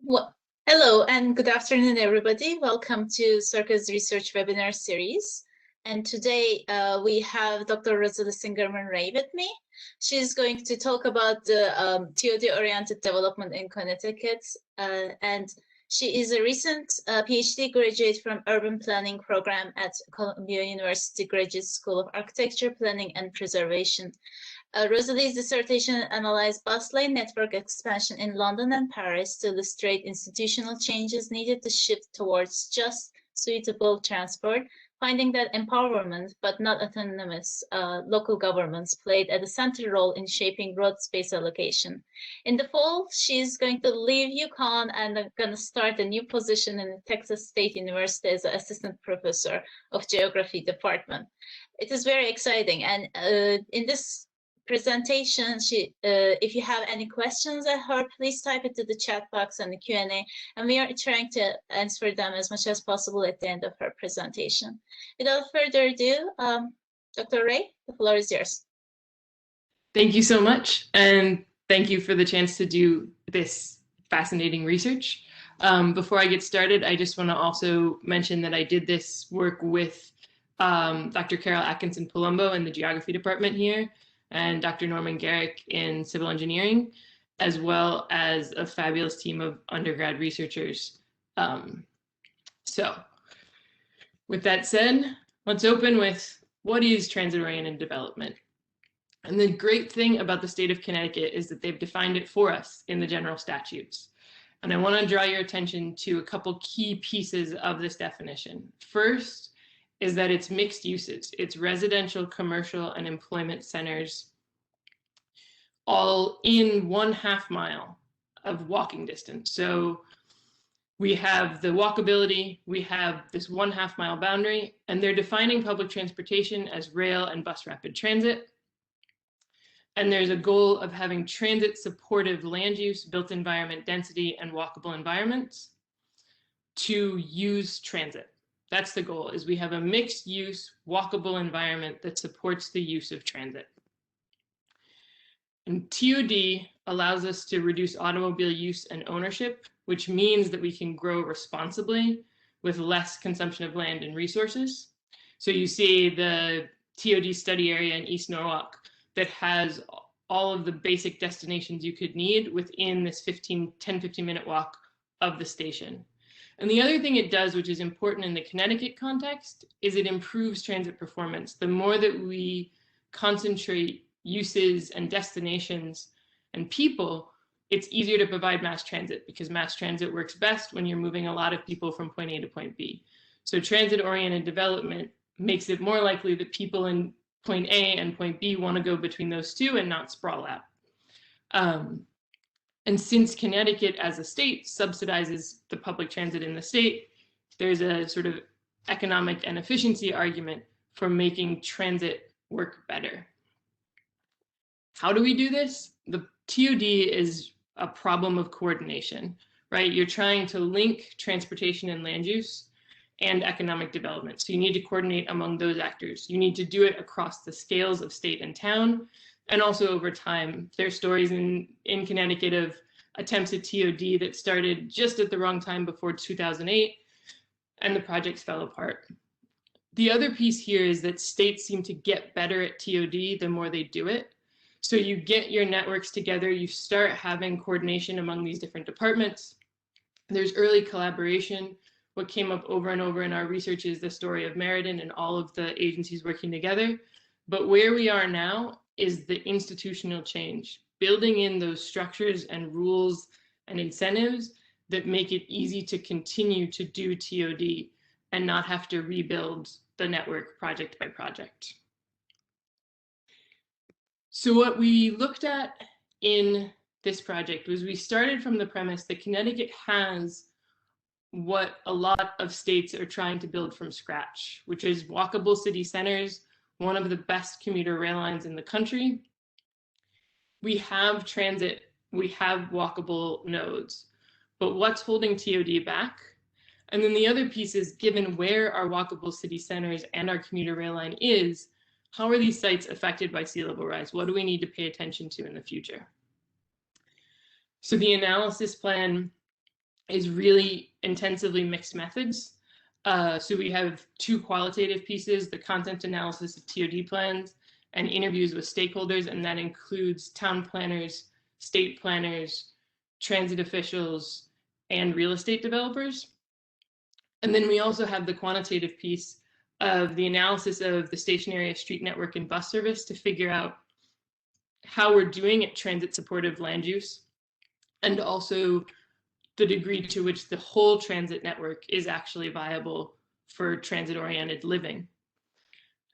Well, hello and good afternoon, everybody. Welcome to CIRCA's research webinar series. And today we have Dr. Rosalie Singerman-Ray with me. She's going to talk about the TOD-oriented development in Connecticut. And she is a recent PhD graduate from Urban Planning Program at Columbia University Graduate School of Architecture, Planning and Preservation. Rosalie's dissertation analyzed bus lane network expansion in London and Paris to illustrate institutional changes needed to shift towards just, suitable transport, finding that empowerment, but not autonomous, local governments played a central role in shaping road space allocation. In the fall, she's going to leave UConn and going to start a new position in the Texas State University as an assistant professor of geography department. It is very exciting, and in this presentation, if you have any questions at her, please type it to the chat box and the Q&A, and we are trying to answer them as much as possible at the end of her presentation. Without further ado, Dr. Ray, the floor is yours. Thank you so much, and thank you for the chance to do this fascinating research. Before I get started, I just want to also mention that I did this work with Dr. Carol Atkinson-Palumbo in the geography department here, and Dr. Norman Garrick in civil engineering, as well as a fabulous team of undergrad researchers. So with that said, let's open with what is transit-oriented development? And the great thing about the state of Connecticut is that they've defined it for us in the general statutes. And I want to draw your attention to a couple key pieces of this definition. First is that it's mixed uses. It's residential, commercial, and employment centers all in 1/2 mile of walking distance. So we have the walkability, we have this 1/2 mile boundary, and they're defining public transportation as rail and bus rapid transit. And there's a goal of having transit supportive land use, built environment density, and walkable environments to use transit. That's the goal, is we have a mixed use, walkable environment that supports the use of transit. And TOD allows us to reduce automobile use and ownership, which means that we can grow responsibly with less consumption of land and resources. So you see the TOD study area in East Norwalk that has all of the basic destinations you could need within this 10-15 minute walk of the station. And the other thing it does, which is important in the Connecticut context, is it improves transit performance. The more that we concentrate uses and destinations and people, it's easier to provide mass transit, because mass transit works best when you're moving a lot of people from point A to point B. So transit-oriented development makes it more likely that people in point A and point B want to go between those two and not sprawl out. And since Connecticut as a state subsidizes the public transit in the state, there's a sort of economic and efficiency argument for making transit work better. How do we do this? The TOD is a problem of coordination, right? You're trying to link transportation and land use and economic development. So you need to coordinate among those actors. You need to do it across the scales of state and town, and also over time. There's stories in Connecticut of attempts at TOD that started just at the wrong time before 2008, and the projects fell apart. The other piece here is that states seem to get better at TOD the more they do it. So you get your networks together, you start having coordination among these different departments. There's early collaboration. What came up over and over in our research is the story of Meriden and all of the agencies working together. But where we are now is the institutional change, building in those structures and rules and incentives that make it easy to continue to do TOD and not have to rebuild the network project by project. So what we looked at in this project was we started from the premise that Connecticut has what a lot of states are trying to build from scratch, which is walkable city centers, one of the best commuter rail lines in the country. We have transit, we have walkable nodes, but what's holding TOD back? And then the other piece is, given where our walkable city centers and our commuter rail line is, how are these sites affected by sea level rise? What do we need to pay attention to in the future? So the analysis plan is really intensively mixed methods. So we have two qualitative pieces, the content analysis of TOD plans and interviews with stakeholders, and that includes town planners, state planners, transit officials, and real estate developers. And then we also have the quantitative piece of the analysis of the station area street network and bus service to figure out how we're doing at transit supportive land use, and also the degree to which the whole transit network is actually viable for transit-oriented living.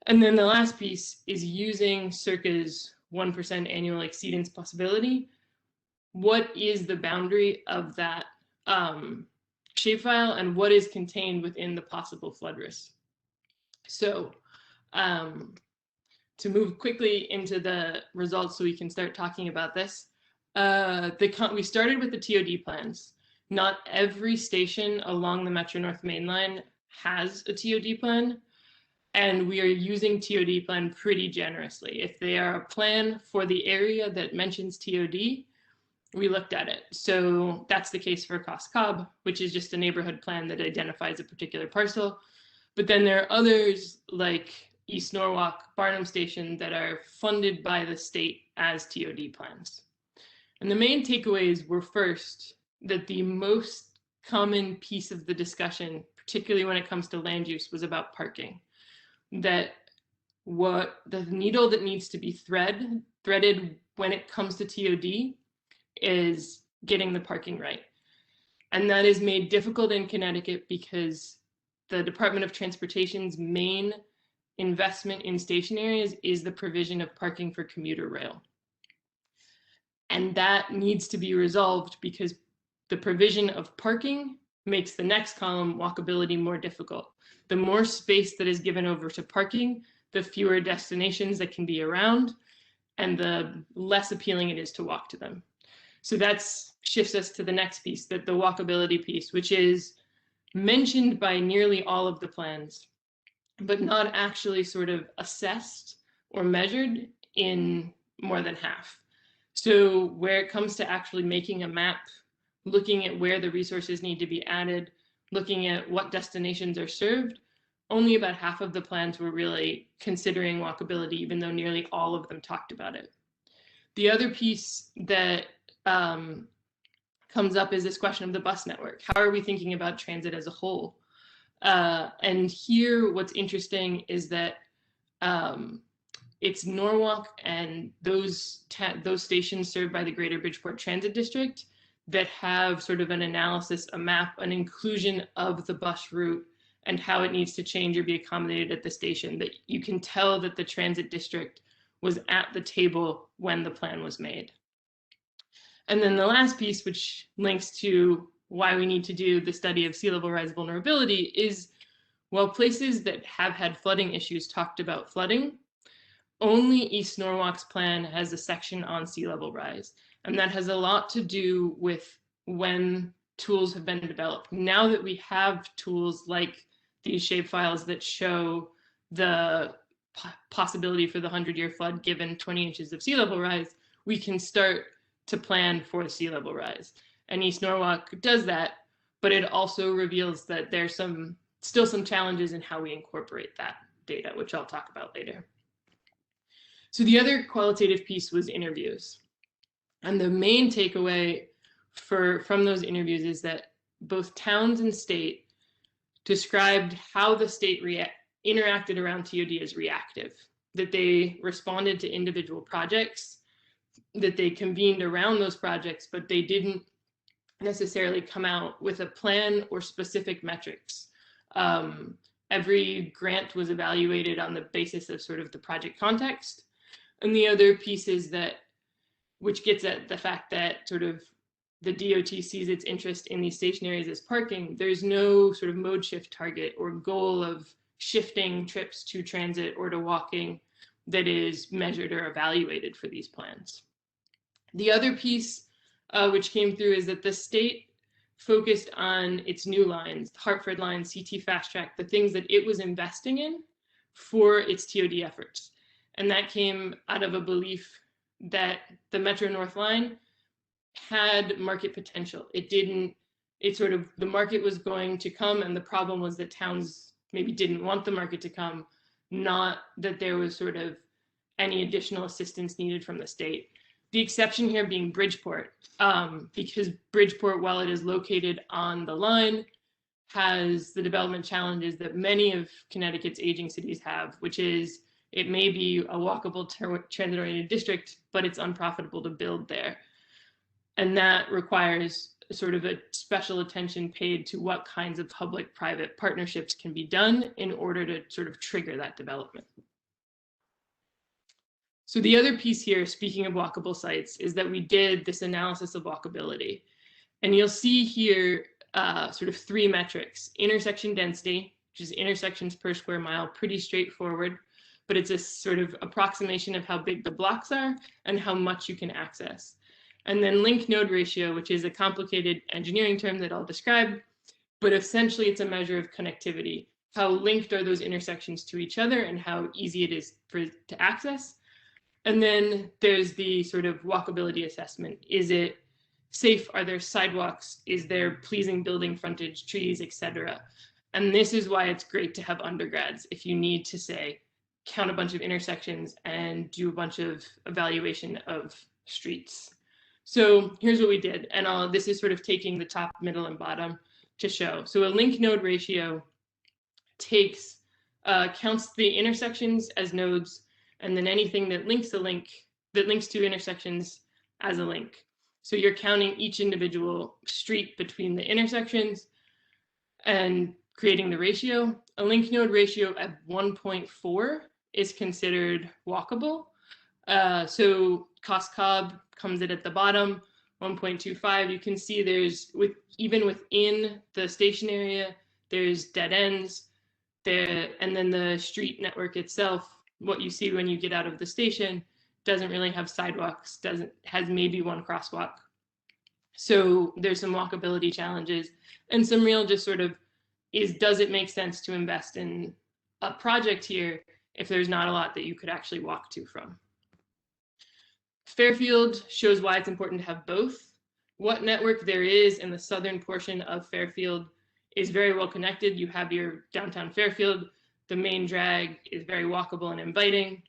And then the last piece is using CIRCA's 1% annual exceedance possibility. What is the boundary of that shapefile, and what is contained within the possible flood risk? So to move quickly into the results so we can start talking about this, we started with the TOD plans. Not every station along the Metro North Main Line has a TOD plan, and we are using TOD plan pretty generously. If they are a plan for the area that mentions TOD, we looked at it. So that's the case for Cost Cobb, which is just a neighborhood plan that identifies a particular parcel. But then there are others like East Norwalk, Barnum Station that are funded by the state as TOD plans. And the main takeaways were, first, that the most common piece of the discussion, particularly when it comes to land use, was about parking. That what the needle that needs to be threaded when it comes to TOD is getting the parking right. And that is made difficult in Connecticut because the Department of Transportation's main investment in station areas is the provision of parking for commuter rail. And that needs to be resolved because the provision of parking makes the next column, walkability, more difficult. The more space that is given over to parking, the fewer destinations that can be around, and the less appealing it is to walk to them. So that shifts us to the next piece, the walkability piece, which is mentioned by nearly all of the plans, but not actually sort of assessed or measured in more than half. So where it comes to actually making a map, looking at where the resources need to be added, looking at what destinations are served, only about half of the plans were really considering walkability, even though nearly all of them talked about it. The other piece that comes up is this question of the bus network. How are we thinking about transit as a whole? And here, what's interesting is that it's Norwalk and those stations served by the Greater Bridgeport Transit District that have sort of an analysis, a map, an inclusion of the bus route and how it needs to change or be accommodated at the station, that you can tell that the transit district was at the table when the plan was made. And then the last piece, which links to why we need to do the study of sea level rise vulnerability, is while places that have had flooding issues talked about flooding, only East Norwalk's plan has a section on sea level rise. And that has a lot to do with when tools have been developed. Now that we have tools like these shapefiles that show the possibility for the 100-year flood given 20 inches of sea level rise, we can start to plan for sea level rise. And East Norwalk does that, but it also reveals that there's still some challenges in how we incorporate that data, which I'll talk about later. So the other qualitative piece was interviews. And the main takeaway from those interviews is that both towns and state described how the state interacted around TOD as reactive, that they responded to individual projects, that they convened around those projects, but they didn't necessarily come out with a plan or specific metrics. Every grant was evaluated on the basis of sort of the project context. And the other piece is that, which gets at the fact that sort of the DOT sees its interest in these station areas as parking, there's no sort of mode shift target or goal of shifting trips to transit or to walking that is measured or evaluated for these plans. The other piece which came through is that the state focused on its new lines, the Hartford line, CT Fast Track, the things that it was investing in for its TOD efforts. And that came out of a belief that the Metro North line had market potential. It didn't it sort of, the market was going to come, and the problem was that towns maybe didn't want the market to come, not that there was sort of any additional assistance needed from the state. The exception here being Bridgeport, because Bridgeport, while it is located on the line, has the development challenges that many of Connecticut's aging cities have, which is it may be a walkable transit-oriented district, but it's unprofitable to build there. And that requires sort of a special attention paid to what kinds of public-private partnerships can be done in order to sort of trigger that development. So the other piece here, speaking of walkable sites, is that we did this analysis of walkability. And you'll see here sort of three metrics: intersection density, which is intersections per square mile, pretty straightforward, but it's a sort of approximation of how big the blocks are and how much you can access. And then link node ratio, which is a complicated engineering term that I'll describe, but essentially it's a measure of connectivity. How linked are those intersections to each other and how easy it is to access? And then there's the sort of walkability assessment. Is it safe? Are there sidewalks? Is there pleasing building frontage, trees, etc.? And this is why it's great to have undergrads if you need to, say, count a bunch of intersections and do a bunch of evaluation of streets. So here's what we did. And this is sort of taking the top, middle, and bottom to show. So a link node ratio takes, counts the intersections as nodes, and then anything that links to intersections as a link. So you're counting each individual street between the intersections and creating the ratio. A link node ratio at 1.4 is considered walkable. So Cost Cobb comes in at the bottom, 1.25. You can see there's, even within the station area, there's dead ends there, and then the street network itself, what you see when you get out of the station, doesn't really have sidewalks, has maybe one crosswalk. So there's some walkability challenges and some real just sort of does it make sense to invest in a project here if there's not a lot that you could actually walk to from? Fairfield shows why it's important to have both. What network there is in the southern portion of Fairfield is very well connected. You have your downtown Fairfield. The main drag is very walkable and inviting.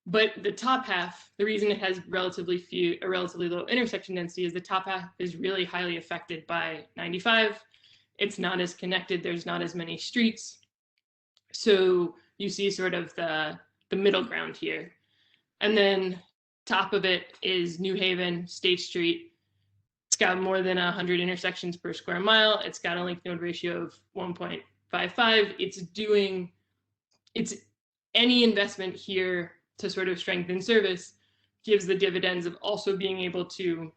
But the top half, the reason it has relatively low intersection density is the top half is really highly affected by 95. It's not as connected. There's not as many streets. So you see sort of the middle ground here. And then top of it is New Haven, State Street. It's got more than 100 intersections per square mile. It's got a link node ratio of 1.55. It's any investment here to sort of strengthen service gives the dividends of also being able to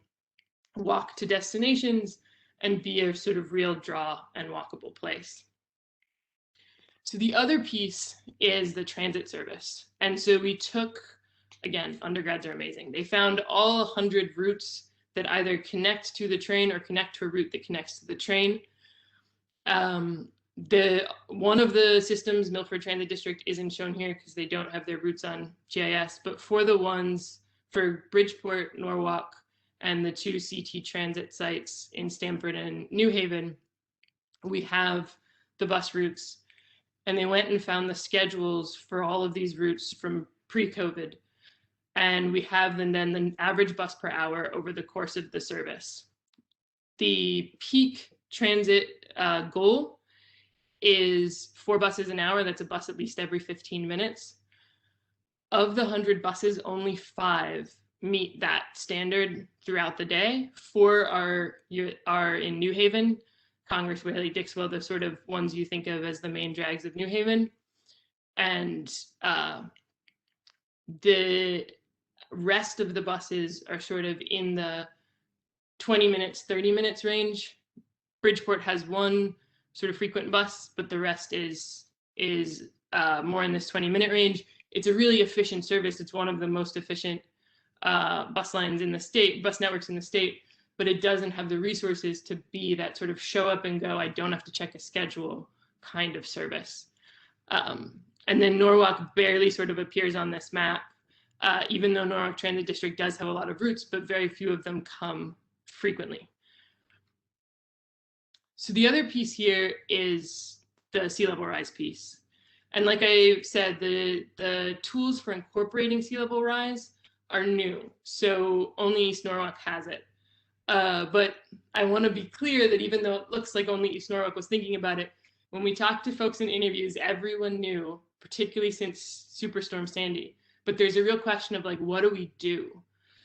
walk to destinations and be a sort of real draw and walkable place. So the other piece is the transit service. And so we took, again, undergrads are amazing. They found all 100 routes that either connect to the train or connect to a route that connects to the train. One of the systems, Milford Transit District, isn't shown here because they don't have their routes on GIS, but for the ones for Bridgeport, Norwalk, and the two CT transit sites in Stamford and New Haven, we have the bus routes. And they went and found the schedules for all of these routes from pre-COVID. And we have then the average bus per hour over the course of the service. The peak transit goal is 4 buses an hour. That's a bus at least every 15 minutes. Of the 100 buses, only 5 meet that standard throughout the day. 4 are in New Haven, Congress, Whaley, Dixwell, the sort of ones you think of as the main drags of New Haven. And the rest of the buses are sort of in the 20 minutes, 30 minutes range. Bridgeport has one sort of frequent bus, but the rest is more in this 20-minute range. It's a really efficient service. It's one of the most efficient bus lines in the state, bus networks in the state, but it doesn't have the resources to be that sort of show up and go, I don't have to check a schedule kind of service. And then Norwalk barely sort of appears on this map, even though Norwalk Transit District does have a lot of routes, but very few of them come frequently. So the other piece here is the sea level rise piece. And like I said, the tools for incorporating sea level rise are new. So only East Norwalk has it. But I want to be clear that even though it looks like only East Norwalk was thinking about it, when we talked to folks in interviews, everyone knew, particularly since Superstorm Sandy. But there's a real question of like, what do we do?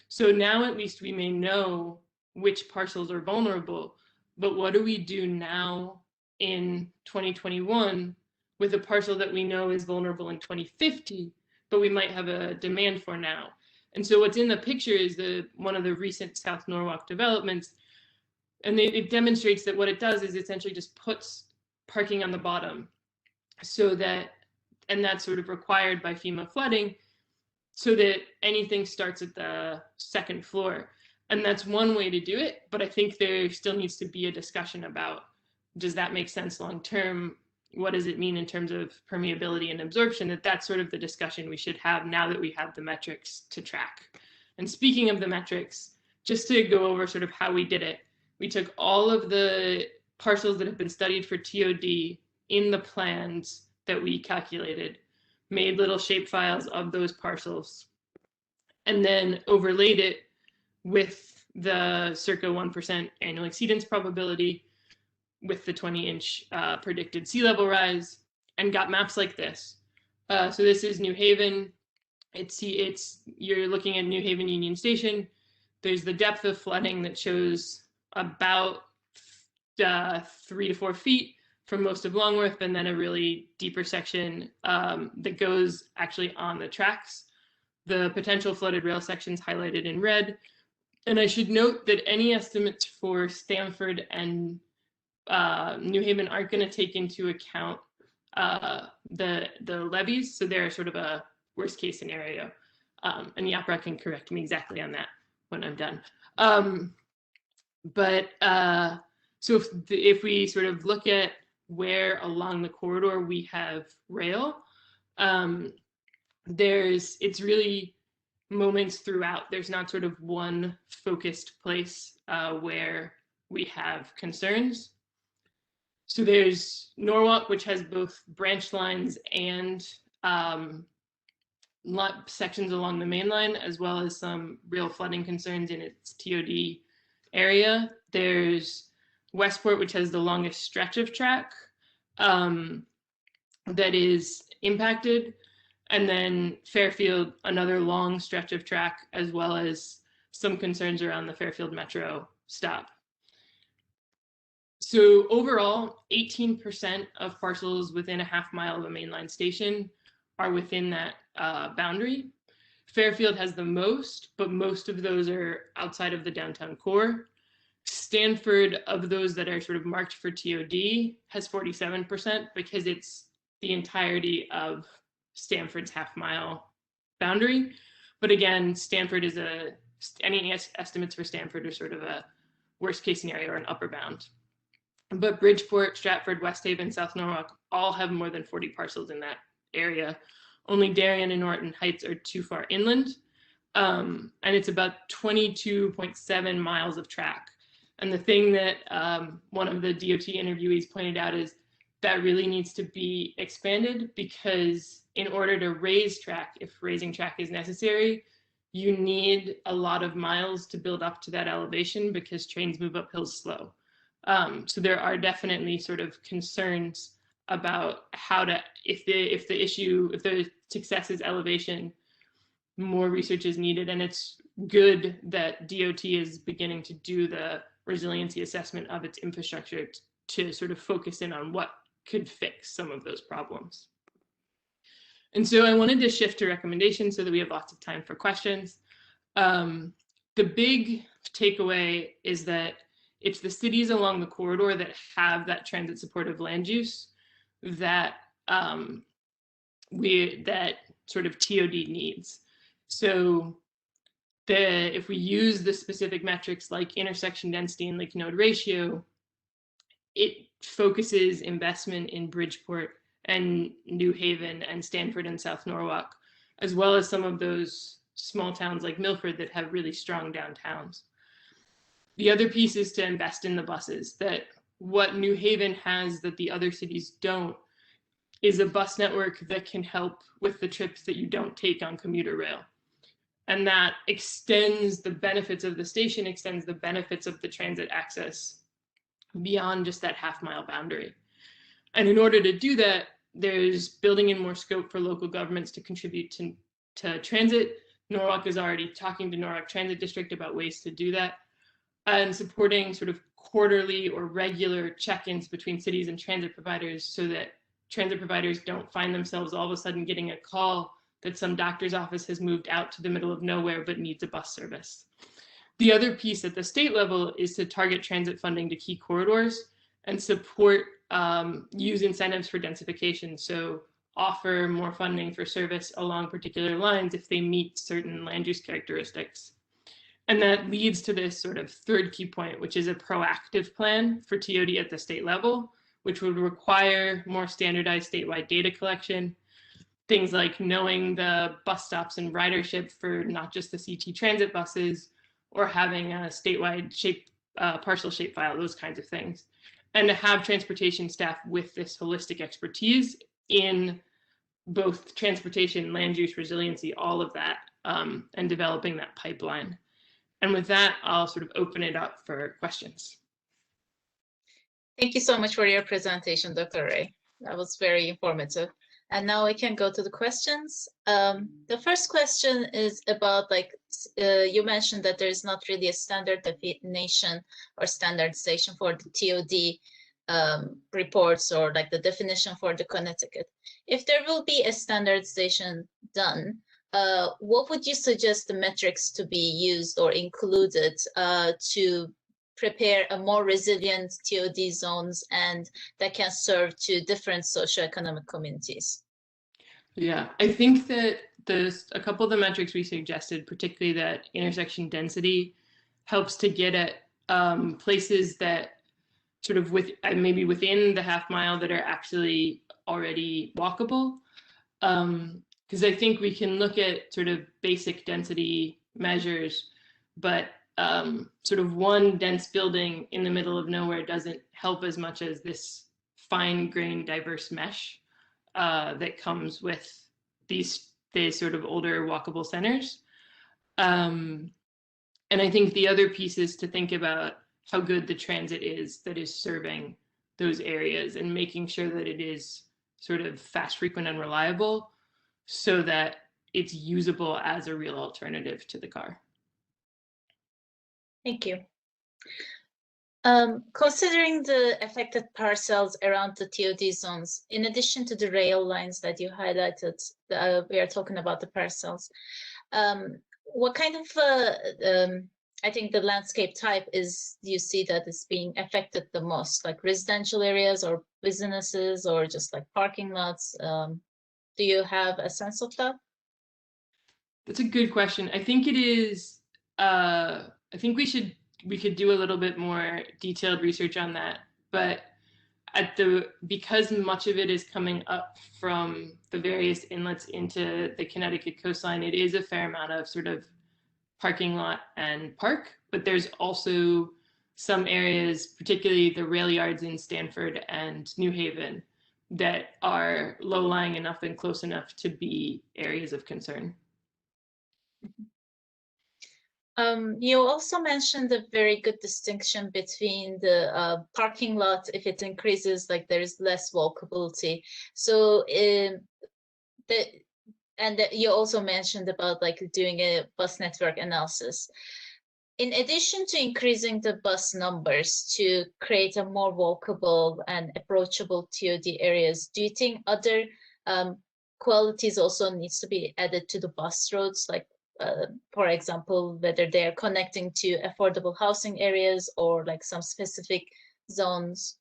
So now at least we may know which parcels are vulnerable, but what do we do now in 2021 with a parcel that we know is vulnerable in 2050, but we might have a demand for now? And so what's in the picture is one of the recent South Norwalk developments, and it demonstrates that what it does is essentially just puts parking on the bottom, so that, and that's sort of required by FEMA flooding, so that anything starts at the second floor. And that's one way to do it, but I think there still needs to be a discussion about, does that make sense long term? What does it mean in terms of permeability and absorption? That's sort of the discussion we should have now that we have the metrics to track. And speaking of the metrics, just to go over sort of how we did it, we took all of the parcels that have been studied for TOD in the plans that we calculated, made little shape files of those parcels, and then overlaid it with the circa 1% annual exceedance probability, with the 20-inch predicted sea level rise, and got maps like this. So this is New Haven. You're looking at New Haven Union Station. There's the depth of flooding that shows about 3 to 4 feet for most of Longworth, and then a really deeper section that goes actually on the tracks. The potential flooded rail sections highlighted in red. And I should note that any estimates for Stamford and New Haven aren't going to take into account the levees, so they're sort of a worst case scenario. And Yapra can correct me exactly on that when I'm done. So if we sort of look at where along the corridor we have rail, it's really moments throughout. There's not sort of one focused place where we have concerns. So there's Norwalk, which has both branch lines and sections along the main line, as well as some real flooding concerns in its TOD area. There's Westport, which has the longest stretch of track that is impacted. And then Fairfield, another long stretch of track, as well as some concerns around the Fairfield Metro stop. So overall, 18% of parcels within a half mile of a mainline station are within that boundary. Fairfield has the most, but most of those are outside of the downtown core. Stanford, of those that are sort of marked for TOD, has 47% because it's the entirety of Stanford's half mile boundary. But again, Stanford is any estimates for Stanford are sort of a worst case scenario or an upper bound. But Bridgeport, Stratford, West Haven, South Norwalk all have more than 40 parcels in that area. Only Darien and Norton Heights are too far inland. And it's about 22.7 miles of track. And the thing that one of the DOT interviewees pointed out is that really needs to be expanded, because in order to raise track, if raising track is necessary, you need a lot of miles to build up to that elevation, because trains move up hills slow. So there are definitely sort of concerns about how to, if the success is elevation, more research is needed. And it's good that DOT is beginning to do the resiliency assessment of its infrastructure to sort of focus in on what could fix some of those problems. And so I wanted to shift to recommendations so that we have lots of time for questions. The big takeaway is that it's the cities along the corridor that have that transit supportive land use that that sort of TOD needs. So if we use the specific metrics like intersection density and link node ratio, it focuses investment in Bridgeport and New Haven and Stanford and South Norwalk, as well as some of those small towns like Milford that have really strong downtowns. The other piece is to invest in the buses, that what New Haven has that the other cities don't is a bus network that can help with the trips that you don't take on commuter rail. And that extends the benefits of the station, extends the benefits of the transit access beyond just that half-mile boundary. And in order to do that, there's building in more scope for local governments to contribute to transit. Norwalk is already talking to Norwalk Transit District about ways to do that, and supporting sort of quarterly or regular check-ins between cities and transit providers so that transit providers don't find themselves all of a sudden getting a call that some doctor's office has moved out to the middle of nowhere but needs a bus service. The other piece at the state level is to target transit funding to key corridors and support use incentives for densification. So offer more funding for service along particular lines if they meet certain land use characteristics. And that leads to this sort of third key point, which is a proactive plan for TOD at the state level, which would require more standardized statewide data collection, things like knowing the bus stops and ridership for not just the CT transit buses, or having a statewide parcel shape file, those kinds of things. And to have transportation staff with this holistic expertise in both transportation, land use, resiliency, all of that, and developing that pipeline. And with that, I'll sort of open it up for questions. Thank you so much for your presentation, Dr. Ray. That was very informative. And now we can go to the questions. The first question is about, like, you mentioned that there is not really a standard definition or standardization for the TOD reports, or like the definition for the Connecticut. If there will be a standardization done, what would you suggest the metrics to be used or included to prepare a more resilient TOD zones and that can serve to different socioeconomic communities? Yeah, I think that there's a couple of the metrics we suggested, particularly that intersection density, helps to get at places that sort of maybe within the half mile that are actually already walkable. Because I think we can look at sort of basic density measures, but sort of one dense building in the middle of nowhere doesn't help as much as this fine-grained diverse mesh that comes with these sort of older walkable centers. And I think the other piece is to think about how good the transit is that is serving those areas and making sure that it is sort of fast, frequent, and reliable so that it's usable as a real alternative to the car. Thank you. Considering the affected parcels around the TOD zones, in addition to the rail lines that you highlighted, we are talking about the parcels. What kind of, I think the landscape type is, you see that is being affected the most, like residential areas or businesses or just like parking lots? Do you have a sense of that? That's a good question. I think it is, I think we could do a little bit more detailed research on that, but because much of it is coming up from the various inlets into the Connecticut coastline, it is a fair amount of sort of parking lot and park, but there's also some areas, particularly the rail yards in Stanford and New Haven, that are low-lying enough and close enough to be areas of concern. You also mentioned a very good distinction between the parking lot. If it increases, like there is less walkability. So you also mentioned about like doing a bus network analysis. In addition to increasing the bus numbers to create a more walkable and approachable TOD areas, do you think other qualities also needs to be added to the bus routes, like for example, whether they are connecting to affordable housing areas or like some specific zones?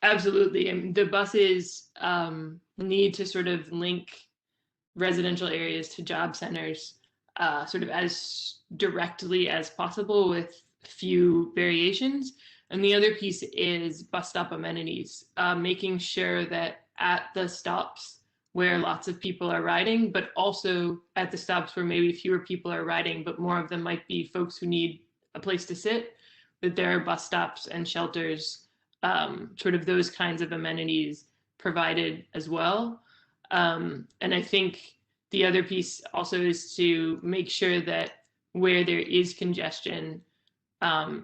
Absolutely. And the buses need to sort of link residential areas to job centers sort of as directly as possible with few variations. And the other piece is bus stop amenities, making sure that at the stops where lots of people are riding, but also at the stops where maybe fewer people are riding, but more of them might be folks who need a place to sit, that there are bus stops and shelters, sort of those kinds of amenities provided as well. And I think the other piece also is to make sure that where there is congestion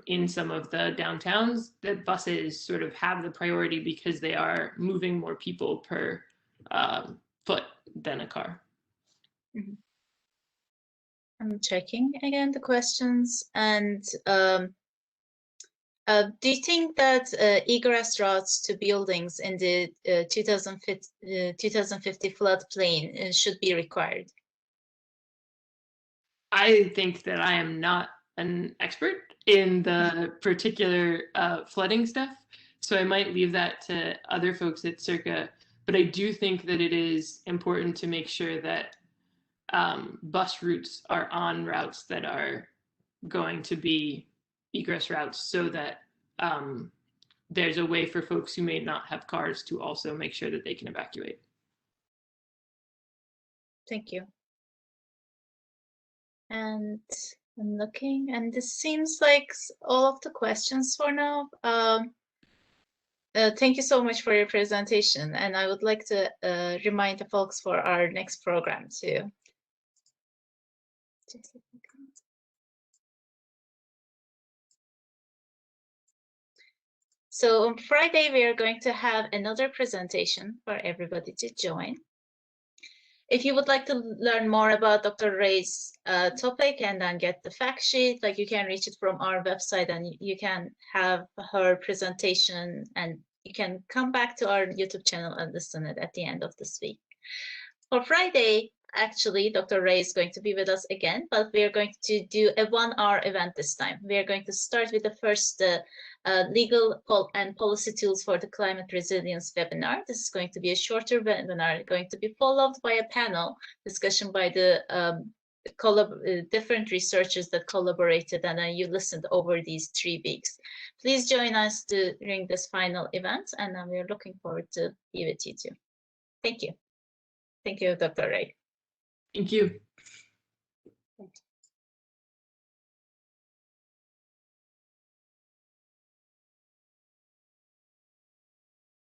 in some of the downtowns, that buses sort of have the priority because they are moving more people per foot than a car. Mm-hmm. I'm checking again the questions. And do you think that egress routes to buildings in the 2050 floodplain should be required? I think that I am not an expert in the particular flooding stuff, so I might leave that to other folks at CIRCA. But I do think that it is important to make sure that bus routes are on routes that are going to be egress routes, so that there's a way for folks who may not have cars to also make sure that they can evacuate. Thank you. And I'm looking, and this seems like all of the questions for now. Thank you so much for your presentation, and I would like to remind the folks for our next program too. So on Friday, we are going to have another presentation for everybody to join. If you would like to learn more about Dr. Ray's topic and then get the fact sheet, like you can reach it from our website, and you can have her presentation, and you can come back to our YouTube channel and listen it at the end of this week. For Friday, actually, Dr. Ray is going to be with us again, but we are going to do a 1-hour event this time. We are going to start with the first legal and policy tools for the climate resilience webinar. This is going to be a shorter webinar, going to be followed by a panel discussion by the different researchers that collaborated, and then you listened over these 3 weeks. Please join us during this final event, and we are looking forward to be with you too. Thank you. Thank you, Dr. Ray. Thank you.